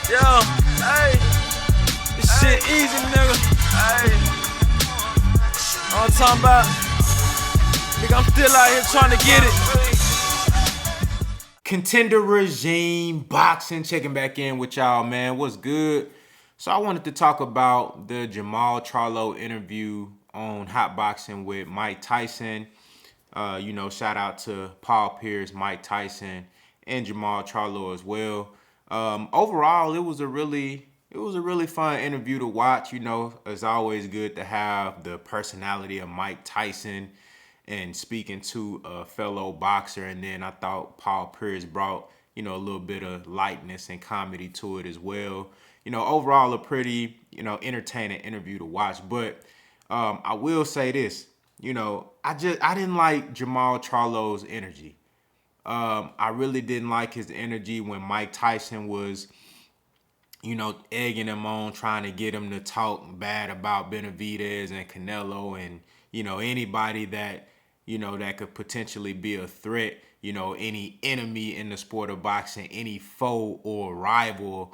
Yo, hey, this shit easy, nigga. Hey, all I'm talking about, nigga, I'm still out here trying to get it. Contender Regime Boxing, checking back in with y'all, man. What's good? So I wanted to talk about the Jermall Charlo interview on Hot Boxing with Mike Tyson. Shout out to Paul Pierce, Mike Tyson, and Jermall Charlo as well. Overall, it was a really fun interview to watch. It's always good to have the personality of Mike Tyson and speaking to a fellow boxer. And then I thought Paul Pierce brought, a little bit of lightness and comedy to it as well. Overall a pretty, entertaining interview to watch. But I will say this, I didn't like Jermall Charlo's energy. I really didn't like his energy when Mike Tyson was, egging him on, trying to get him to talk bad about Benavidez and Canelo and, anybody that, that could potentially be a threat, any enemy in the sport of boxing, any foe or rival,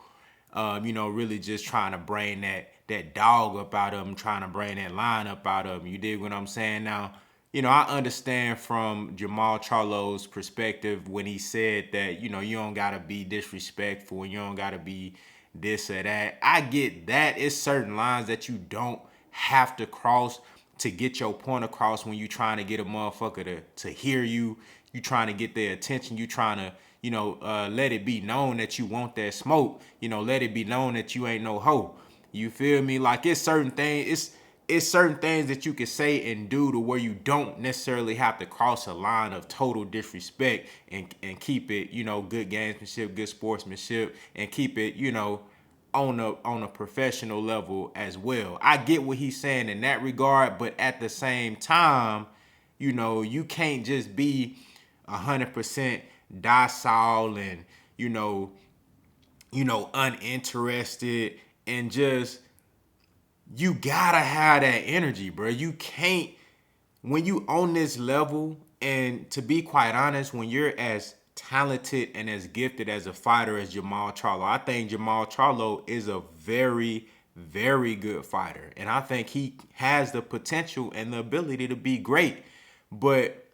really just trying to bring that dog up out of him, trying to bring that line up out of him. You dig what I'm saying? Now, I understand from Jermall Charlo's perspective when he said that, you don't got to be disrespectful and you don't got to be this or that. I get that. It's certain lines that you don't have to cross to get your point across when you trying to get a motherfucker to hear you. You trying to get their attention. You trying to, let it be known that you want that smoke. Let it be known that you ain't no hoe. You feel me? Like it's certain things. It's certain things that you can say and do to where you don't necessarily have to cross a line of total disrespect and keep it, good gamesmanship, good sportsmanship, and keep it, on a professional level as well. I get what he's saying in that regard, but at the same time, you can't just be 100% docile and, uninterested and just you gotta have that energy, bro. You can't, when you on this level, and to be quite honest, when you're as talented and as gifted as a fighter as Jermall Charlo, I think Jermall Charlo is a very, very good fighter. And I think he has the potential and the ability to be great. But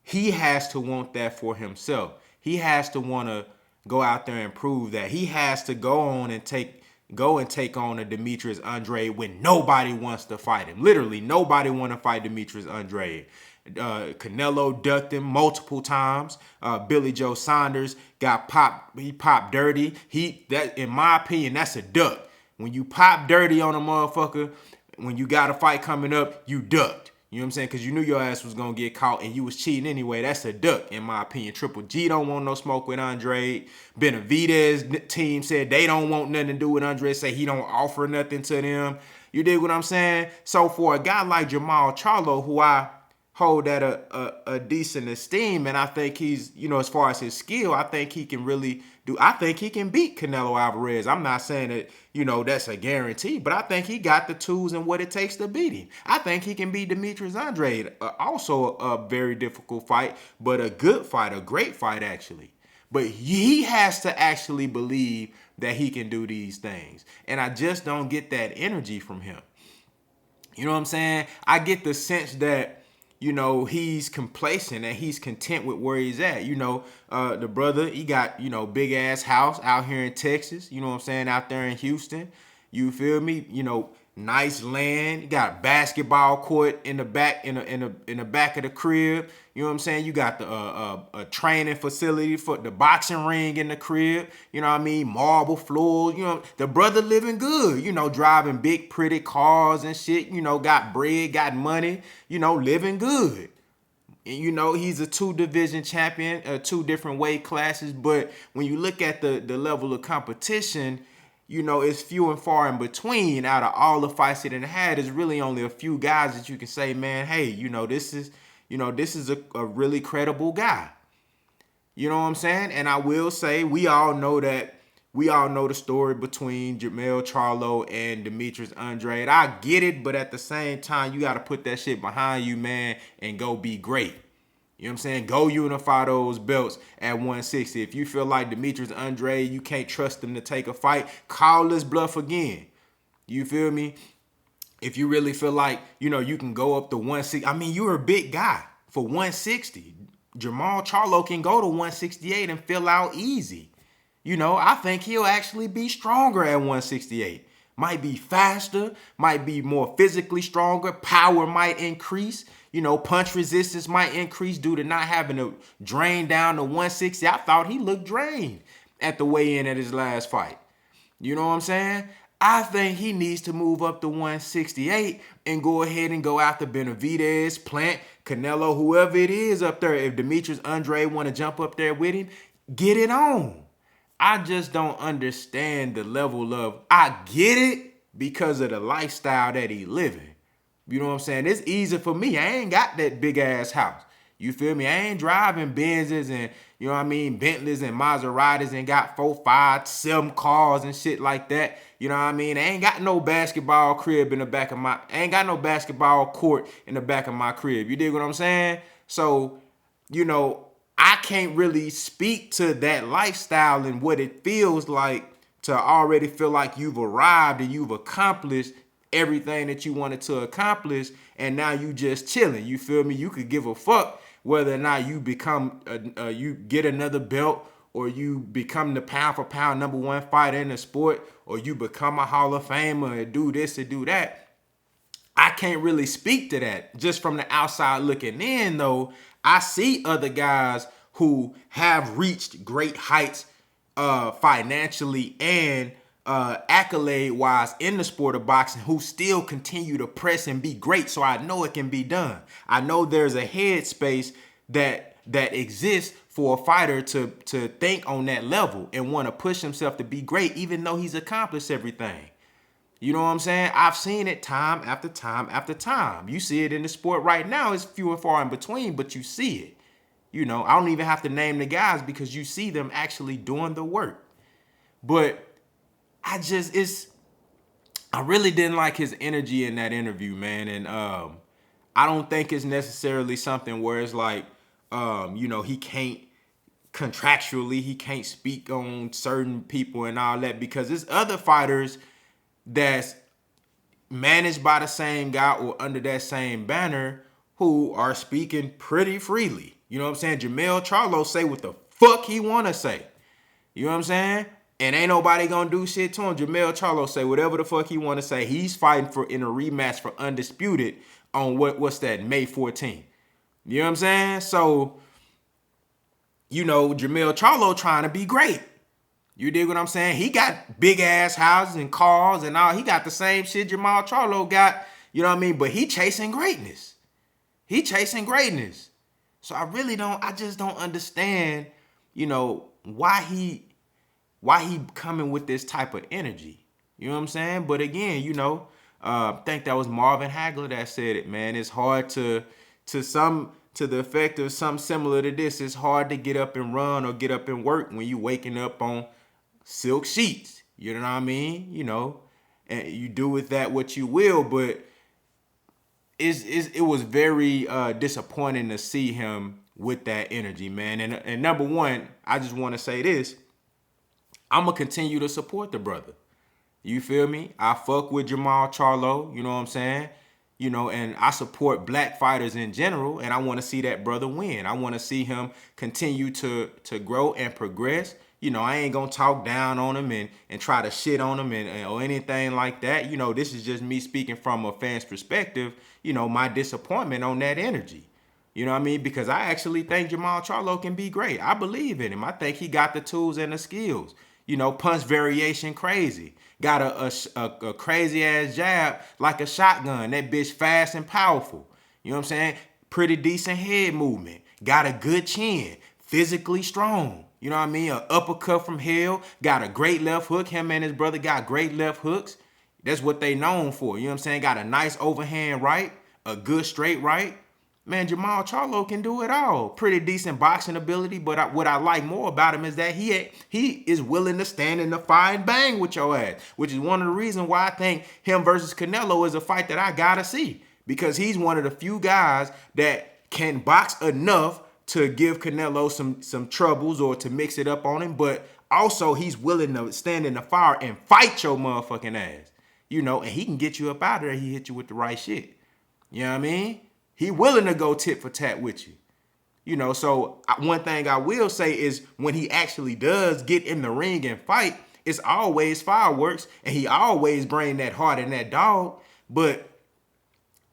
he has to want that for himself. He has to want to go out there and prove that. He has to go and take on a Demetrius Andrade when nobody wants to fight him. Literally, nobody want to fight Demetrius Andrade. Canelo ducked him multiple times. Billy Joe Saunders got popped. He popped dirty. That, in my opinion, that's a duck. When you pop dirty on a motherfucker, when you got a fight coming up, you ducked. You know what I'm saying? Because you knew your ass was going to get caught and you was cheating anyway. That's a duck, in my opinion. Triple G don't want no smoke with Andrade. Benavidez team said they don't want nothing to do with Andrade. Say he don't offer nothing to them. You dig what I'm saying? So for a guy like Jermall Charlo, who I hold at a decent esteem, and I think he's, as far as his skill, I think he can really I think he can beat Canelo Alvarez. I'm not saying that, that's a guarantee, but I think he got the tools and what it takes to beat him. I think he can beat Demetrius Andrade. Also a very difficult fight, but a good fight, a great fight, actually. But he has to actually believe that he can do these things. And I just don't get that energy from him. You know what I'm saying? I get the sense that, he's complacent and he's content with where he's at. The brother, he got, big ass house out here in Texas, you know what I'm saying, out there in Houston. You feel me? Nice land. You got a basketball court in the back, in the back of the crib. You know what I'm saying? You got the a training facility for the boxing ring in the crib. You know what I mean? Marble floors. The brother living good. Driving big pretty cars and shit. Got bread, got money. Living good. And he's a 2-division champion, 2 different weight classes. But when you look at the level of competition, it's few and far in between. Out of all the fights that it had, there's really only a few guys that you can say, man, hey, this is a really credible guy. You know what I'm saying? And I will say, we all know the story between Jermall Charlo and Demetrius Andrade. I get it, but at the same time, you got to put that shit behind you, man, and go be great. You know what I'm saying? Go unify those belts at 160. If you feel like Demetrius Andrade, you can't trust him to take a fight, call his bluff again. You feel me? If you really feel like, you can go up to 160. I mean, you're a big guy for 160. Jermall Charlo can go to 168 and fill out easy. I think he'll actually be stronger at 168. Might be faster, might be more physically stronger, power might increase, punch resistance might increase due to not having to drain down to 160. I thought he looked drained at the weigh-in at his last fight. You know what I'm saying? I think he needs to move up to 168 and go ahead and go after Benavidez, Plant, Canelo, whoever it is up there. If Demetrius Andrade want to jump up there with him, get it on. I just don't understand the level of, I get it because of the lifestyle that he living. You know what I'm saying? It's easy for me. I ain't got that big ass house. You feel me? I ain't driving Benzes and, Bentleys and Maseratis and got 4, 5, 7 cars and shit like that. You know what I mean? I ain't got no basketball crib in the back of I ain't got no basketball court in the back of my crib. You dig what I'm saying? So, I can't really speak to that lifestyle and what it feels like to already feel like you've arrived and you've accomplished everything that you wanted to accomplish, and now you just chilling. You feel me? You could give a fuck whether or not you become you get another belt, or you become the pound for pound #1 fighter in the sport, or you become a Hall of Famer and do this and do that. I can't really speak to that. Just from the outside looking in, though, I see other guys who have reached great heights financially and accolade-wise in the sport of boxing, who still continue to press and be great. So I know it can be done. I know there's a headspace that exists for a fighter to think on that level and want to push himself to be great, even though he's accomplished everything. You know what I'm saying? I've seen it time after time after time. You see it in the sport right now. It's few and far in between, but you see it. I don't even have to name the guys because you see them actually doing the work. But I really didn't like his energy in that interview, man. And I don't think it's necessarily something where it's like, he can't contractually, he can't speak on certain people and all that, because there's other fighters that's managed by the same guy or under that same banner who are speaking pretty freely. You know what I'm saying? Jermall Charlo say what the fuck he want to say. You know what I'm saying? And ain't nobody gonna do shit to him. Jermall Charlo say whatever the fuck he want to say. He's fighting in a rematch for Undisputed on what's that, May 14th. You know what I'm saying? So, Jermall Charlo trying to be great. You dig what I'm saying? He got big ass houses and cars and all. He got the same shit Jermall Charlo got. You know what I mean? But he chasing greatness. He chasing greatness. So I just don't understand, why he coming with this type of energy. You know what I'm saying? But again, I think that was Marvin Hagler that said it, man. It's hard to the effect of something similar to this. It's hard to get up and run or get up and work when you waking up on silk sheets. You know what I mean? And you do with that what you will, but it was very disappointing to see him with that energy, man. And number one, I just want to say this. I'm going to continue to support the brother. You feel me? I fuck with Jermall Charlo, you know what I'm saying? And I support black fighters in general, and I want to see that brother win. I want to see him continue to grow and progress. I ain't going to talk down on him and try to shit on him or anything like that. This is just me speaking from a fan's perspective, my disappointment on that energy. You know what I mean? Because I actually think Jermall Charlo can be great. I believe in him. I think he got the tools and the skills. Punch variation crazy. Got a crazy ass jab like a shotgun. That bitch fast and powerful. You know what I'm saying? Pretty decent head movement. Got a good chin. Physically strong. You know what I mean? An uppercut from hell. Got a great left hook. Him and his brother got great left hooks. That's what they known for. You know what I'm saying? Got a nice overhand right. A good straight right. Man, Jermall Charlo can do it all. Pretty decent boxing ability, but what I like more about him is that he is willing to stand in the fire and bang with your ass, which is one of the reasons why I think him versus Canelo is a fight that I gotta see, because he's one of the few guys that can box enough to give Canelo some troubles or to mix it up on him, but also he's willing to stand in the fire and fight your motherfucking ass. You know, and he can get you up out of there. He hit you with the right shit. You know what I mean? He willing to go tit for tat with you. You know, so one thing I will say is when he actually does get in the ring and fight, it's always fireworks, and he always bring that heart and that dog. But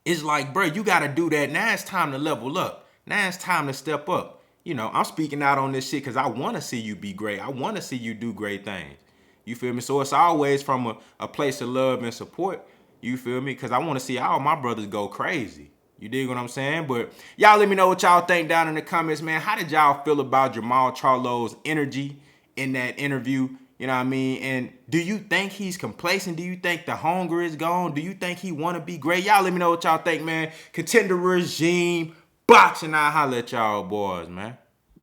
it's like, bro, you got to do that. Now it's time to level up. Now it's time to step up. You know, I'm speaking out on this shit because I want to see you be great. I want to see you do great things. You feel me? So it's always from a place of love and support. You feel me? Because I want to see all my brothers go crazy. You dig what I'm saying? But y'all let me know what y'all think down in the comments, man. How did y'all feel about Jermall Charlo's energy in that interview? You know what I mean? And do you think he's complacent? Do you think the hunger is gone? Do you think he want to be great? Y'all let me know what y'all think, man. Contender regime, boxing, I'll holler at y'all boys, man.